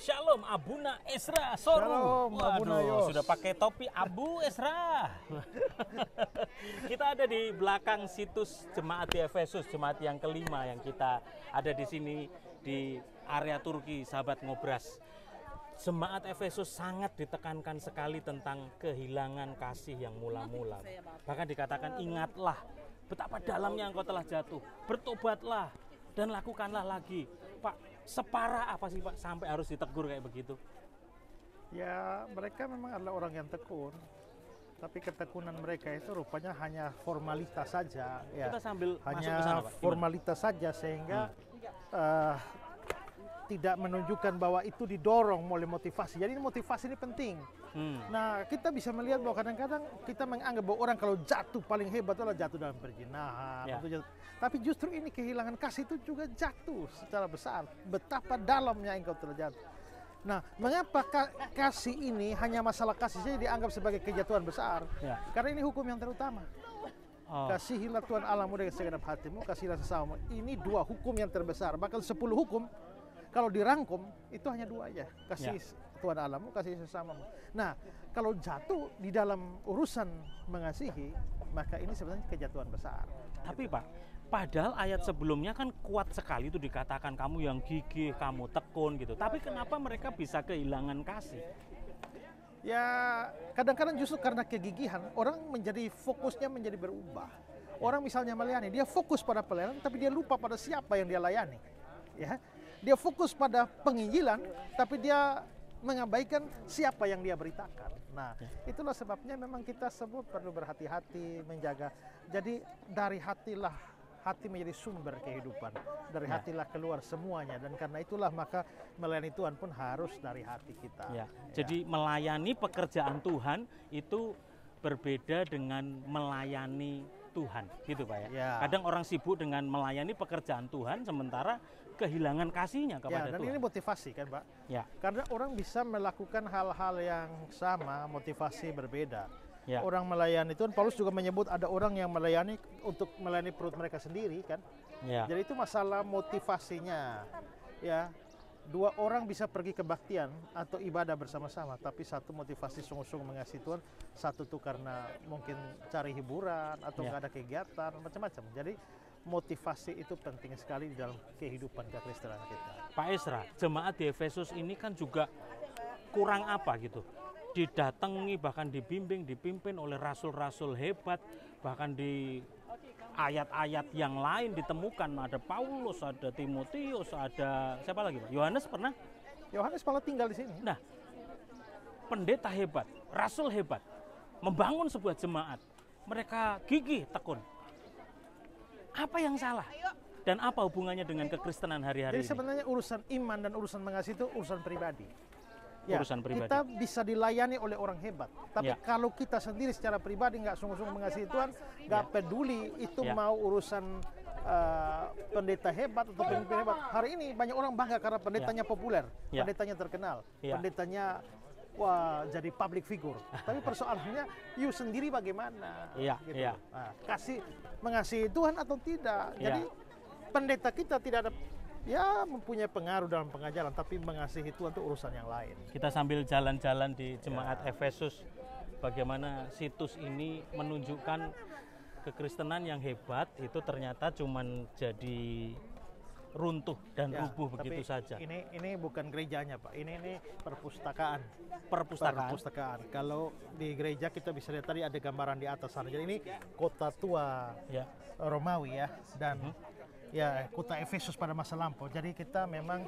Shalom Abuna Ezra Soru. Shalom, Abuna Yos. Sudah pakai topi Abu Ezra. Kita ada di belakang situs jemaat di Efesus, jemaat yang kelima yang kita ada di sini di area Turki, sahabat Ngobras. Jemaat Efesus sangat ditekankan sekali tentang kehilangan kasih yang mula-mula. Bahkan dikatakan, ingatlah betapa dalamnya engkau telah jatuh, bertobatlah dan lakukanlah lagi. Pak, separah apa sih Pak sampai harus ditegur kayak begitu? Ya, mereka memang adalah orang yang tekun, tapi ketekunan mereka itu rupanya hanya formalitas saja. Ya. Kita sambil hanya masuk ke sana, Pak. formalitas saja sehingga tidak menunjukkan bahwa itu didorong oleh motivasi. Jadi motivasi ini penting. Nah, kita bisa melihat bahwa kadang-kadang kita menganggap bahwa orang kalau jatuh paling hebat adalah jatuh dalam perzinahan. Ya. Tapi justru ini kehilangan kasih itu juga jatuh secara besar. Betapa dalamnya engkau telah jatuh. Nah, mengapa kasih ini hanya masalah kasih saja dianggap sebagai kejatuhan besar? Ya. Karena ini hukum yang terutama. Kasihilah Tuhan Allahmu dengan segenap hatimu, kasihilah sesamamu. Ini dua hukum yang terbesar. Bahkan 10 hukum kalau dirangkum itu hanya 2 aja. Kasih Tuhan Allahmu, kasih sesamamu. Nah, kalau jatuh di dalam urusan mengasihi, maka ini sebenarnya kejatuhan besar. Tapi Pak, padahal ayat sebelumnya kan kuat sekali itu dikatakan kamu yang gigih, kamu tekun gitu. Tapi kenapa mereka bisa kehilangan kasih? Ya, kadang-kadang justru karena kegigihan, orang menjadi fokusnya menjadi berubah. Orang misalnya melayani, dia fokus pada pelayanan, tapi dia lupa pada siapa yang dia layani. Ya, dia fokus pada penginjilan, tapi dia mengabaikan siapa yang dia beritakan. Nah, itulah sebabnya memang kita semua perlu berhati-hati menjaga. Jadi dari hati menjadi sumber kehidupan. Dari hatilah keluar semuanya, dan karena itulah maka melayani Tuhan pun harus dari hati kita. Ya. Jadi melayani pekerjaan Tuhan itu berbeda dengan melayani Tuhan, gitu Pak ya. Ya. Kadang orang sibuk dengan melayani pekerjaan Tuhan sementara kehilangan kasihnya kepada dan Tuhan. ini motivasi kan Pak? Ya. Karena orang bisa melakukan hal-hal yang sama, motivasi berbeda. Ya. Orang melayani Tuhan, Paulus juga menyebut ada orang yang melayani untuk melayani perut mereka sendiri kan. Ya. Jadi itu masalah motivasinya. Ya. 2 orang bisa pergi kebaktian atau ibadah bersama-sama, tapi satu motivasi sungguh-sungguh mengasihi Tuhan, satu tuh karena mungkin cari hiburan atau nggak ada kegiatan, macam-macam. Jadi motivasi itu penting sekali di dalam kehidupan kekristenan kita. Pak Ezra, jemaat di Efesus ini kan juga kurang apa gitu? Didatangi, bahkan dibimbing, dipimpin oleh rasul-rasul hebat, bahkan di ayat-ayat yang lain ditemukan ada Paulus, ada Timotius, ada siapa lagi Pak? Yohanes pernah? Yohanes malah tinggal di sini. Nah, pendeta hebat, rasul hebat, membangun sebuah jemaat. Mereka gigih, tekun. Apa yang salah? Dan apa hubungannya dengan kekristenan hari-hari Jadi ini? sebenarnya urusan iman dan urusan mengasihi itu urusan pribadi. Ya, Urusan pribadi. kita bisa dilayani oleh orang hebat, tapi kalau kita sendiri secara pribadi nggak sungguh-sungguh mengasihi Tuhan, nggak peduli itu mau urusan pendeta hebat atau pemimpin hebat. Hari ini banyak orang bangga karena pendetanya populer, pendetanya terkenal, pendetanya jadi public figure. Tapi persoalannya, you sendiri bagaimana? Gitu. Nah, mengasihi Tuhan atau tidak? Jadi pendeta kita tidak ada mempunyai pengaruh dalam pengajaran, tapi mengasihi Tuhan itu urusan yang lain. Kita sambil jalan-jalan di jemaat Efesus, bagaimana situs ini menunjukkan kekristenan yang hebat itu ternyata cuman jadi runtuh dan rubuh begitu saja. Ini bukan gerejanya Pak, ini perpustakaan. Perpustakaan. Kalau di gereja kita bisa lihat tadi ada gambaran di atas sana. Jadi ini kota tua Romawi dan kota Efesus pada masa lampau. Jadi kita memang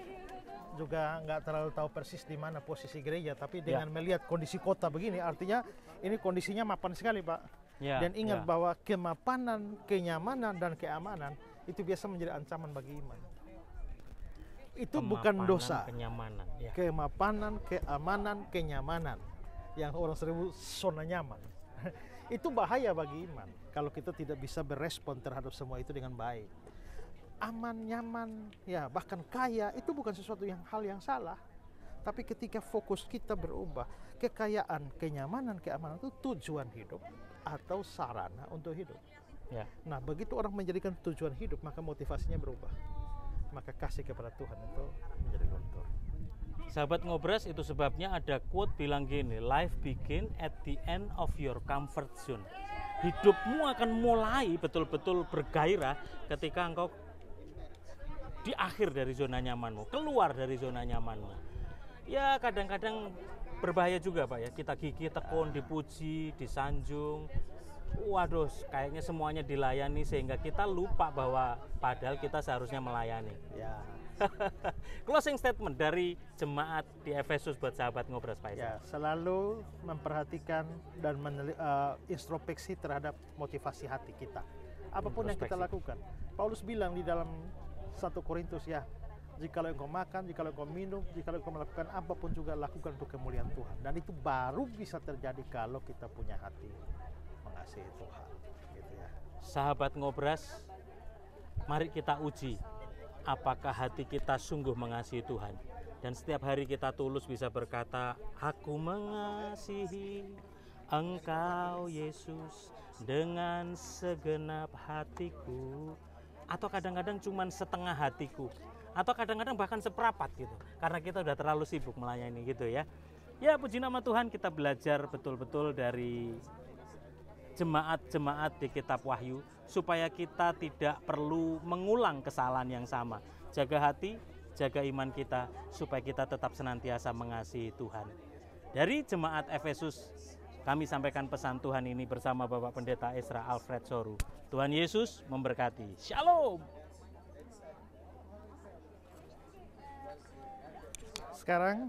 juga nggak terlalu tahu persis di mana posisi gereja, tapi dengan melihat kondisi kota begini, artinya ini kondisinya mapan sekali Pak. Dan ingat bahwa kemapanan, kenyamanan, dan keamanan itu biasa menjadi ancaman bagi iman. Itu bukan dosa. Kenyamanan. Kemapanan, keamanan, kenyamanan, yang orang sering zona nyaman. Itu bahaya bagi iman kalau kita tidak bisa berespon terhadap semua itu dengan baik. Aman, nyaman, bahkan kaya itu bukan sesuatu hal yang salah. Tapi ketika fokus kita berubah, kekayaan, kenyamanan, keamanan itu tujuan hidup atau sarana untuk hidup. Nah, begitu orang menjadikan tujuan hidup, maka motivasinya berubah. Maka kasih kepada Tuhan itu menjadi luntur. Sahabat Ngobras, itu sebabnya ada quote bilang gini, life begin at the end of your comfort zone. Hidupmu akan mulai betul-betul bergairah ketika engkau di akhir dari zona nyamanmu, keluar dari zona nyamanmu. Ya kadang-kadang berbahaya juga Pak ya, kita gigih tekun, dipuji, disanjung. Waduh, kayaknya semuanya dilayani sehingga kita lupa bahwa padahal kita seharusnya melayani. Ya. Closing statement dari jemaat di Efesus buat sahabat Ngobras Pak Isa. Ya, selalu memperhatikan dan introspeksi terhadap motivasi hati kita. Apapun yang kita lakukan. Paulus bilang di dalam 1 Korintus ya, jikalau engkau makan, jikalau engkau minum, jikalau engkau melakukan apapun juga lakukan untuk kemuliaan Tuhan. Dan itu baru bisa terjadi kalau kita punya hati mengasihi Tuhan. Gitu ya. Sahabat Ngobras, mari kita uji apakah hati kita sungguh mengasihi Tuhan. Dan setiap hari kita tulus bisa berkata, aku mengasihi Engkau Yesus dengan segenap hatiku. Atau kadang-kadang cuma setengah hatiku. Atau kadang-kadang bahkan seperapat gitu. Karena kita udah terlalu sibuk melayani gitu ya. Ya puji nama Tuhan, kita belajar betul-betul dari jemaat-jemaat di kitab Wahyu supaya kita tidak perlu mengulang kesalahan yang sama. Jaga hati, jaga iman kita supaya kita tetap senantiasa mengasihi Tuhan. Dari jemaat Efesus kami sampaikan pesan Tuhan ini bersama Bapak Pendeta Ezra Alfred Soru. Tuhan Yesus memberkati. Shalom. Sekarang